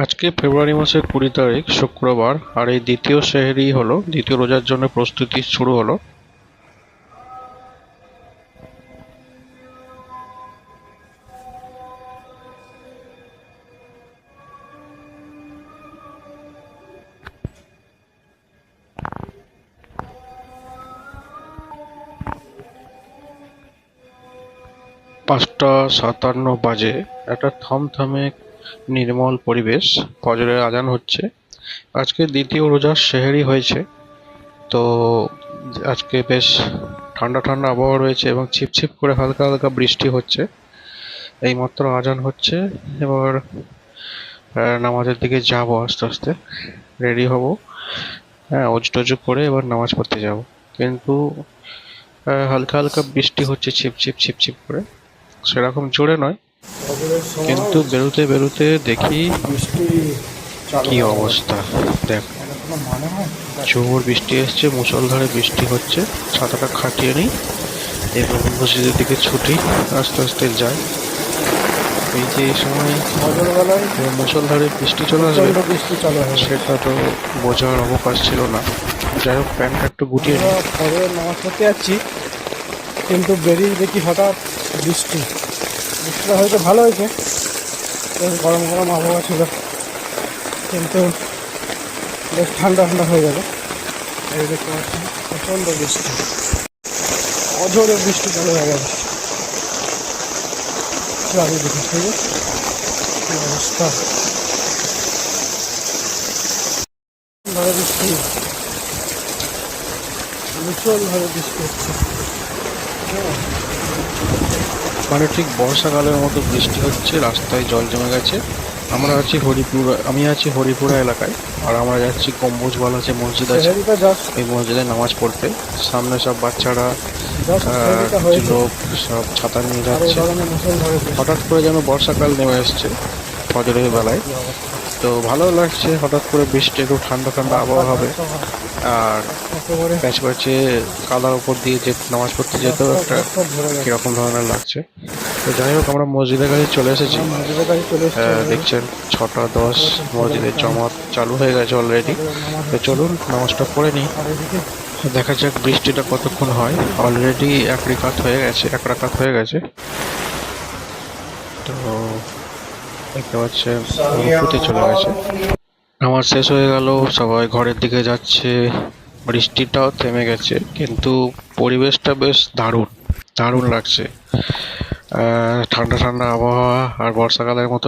আজকে ফেব্রুয়ারি মাসের 20 তারিখ শুক্রবার, আর এই দ্বিতীয় সেহরি হলো, দ্বিতীয় রোজার জন্য প্রস্তুতি শুরু হলো। 5টা 57 বাজে। একটা থমথমে নির্মল পরিবেশ, ফজরের আজান হচ্ছে। আজকে দ্বিতীয় রোজার সেহরি হয়েছে, তো আজকে বেশ ঠান্ডা ঠান্ডা আবহাওয়া রয়েছে এবং ছিপছিপ করে হালকা হালকা বৃষ্টি হচ্ছে। এইমাত্র আজান হচ্ছে, এবার নামাজের দিকে যাব, আস্তে আস্তে রেডি হব। হ্যাঁ, অজু টজু করে এবার নামাজ পড়তে যাব। কিন্তু হালকা হালকা বৃষ্টি হচ্ছে, ছিপছিপ ছিপছিপ করে, সেরকম জোরে নয়। ফজরের সময় কিন্তু বেরোতে বেরোতে দেখি বৃষ্টি চালু কি হয়ে গেল। অবস্থা। দেখ, এটা কোনো মানে হয়? জোর বৃষ্টি এসছে, মুষলধারে বৃষ্টি হচ্ছে। ছাতাটা খাটিয়ে নিই এবং মসজিদের দিকে ছুটি, আস্তে আস্তে যাই। এই যে এই সময় ফজরবেলায় মুষলধারে বৃষ্টি চলে আসবে, প্রচণ্ড বৃষ্টি চালু হয়ে গেল। সেটা তো বোঝার অবকাশ ছিল না। যাই হোক, প্যান্টটা একটু গুটিয়ে আমরা নিই। ফজরের নামাজ পড়তে যাচ্ছি, কিন্তু বেরিয়ে দেখি হঠাৎ বৃষ্টি। বৃষ্টিটা হয়তো ভালো হয়েছে, বেশ গরম গরম আবহাওয়া ছিল, কিন্তু বেশ ঠান্ডা ঠান্ডা হয়ে গেল। এই দেখতে পাচ্ছি প্রচণ্ড বৃষ্টি, অঝোরে বৃষ্টি চালু হয়ে গেল। চারিদিকে ঠিক আছে, কি অবস্থা, ভাবে বৃষ্টি, ভীষণভাবে বৃষ্টি হচ্ছে। হ্যাঁ, মানে ঠিক বর্ষাকালের মতো বৃষ্টি হচ্ছে, রাস্তায় জল জমে গেছে। আমি আছি হরিপুরা এলাকায়, আর আমরা যাচ্ছি গম্বুজওয়ালা যে মসজিদ আছে, সেহেরিটা জাস্ট এই মসজিদে নামাজ পড়তে। সামনে সব বাচ্চারা, সেহেরিটা কিছু হয়েছে, লোক সব ছাতা নিয়ে আর এই যাচ্ছে। গরমে মুষলধারে বৃষ্টি। হঠাৎ করে যেন বর্ষাকাল নেমে এসছে ফজরের বেলায়। কি অবস্থা, তো ভালো লাগছে, হঠাৎ করে বৃষ্টি, একটু ঠান্ডা ঠান্ডা আবহাওয়া হবে। আর একেবারে প্যাচ প্যাচে কাদার উপর দিয়ে যে নামাজ পড়তে যেতেও একটা রাস্তা ভরে গেছে। কিরকম ধরনের লাগছে। তো যাই হোক, আমরা মসজিদের কাছে চলে এসেছি। আমরা মসজিদের কাছে চলে এসেছি already। দেখছেন 6টা 10, মসজিদের জমাত চালু হয়ে গেছে অলরেডি। ফজরের নামাজ তো হচ্ছে। চলুন নামাজটা পড়ে নিই, আর এদিকে দেখা যাক বৃষ্টিটা কতক্ষণ হয়। অলরেডি এক রাকাত হয়ে গেছে। তো দেখতে পাচ্ছেন রুকুতে চলে গেছে। নামাজ শেষ হয়ে গেল, সবাই ঘরের দিকে যাচ্ছে। বৃষ্টিটাও থেমে গেছে, কিন্তু পরিবেশটা বেশ দারুণ, দারুণ লাগছে। ঠান্ডা ঠান্ডা আবহাওয়া, আর বর্ষাকালের মতো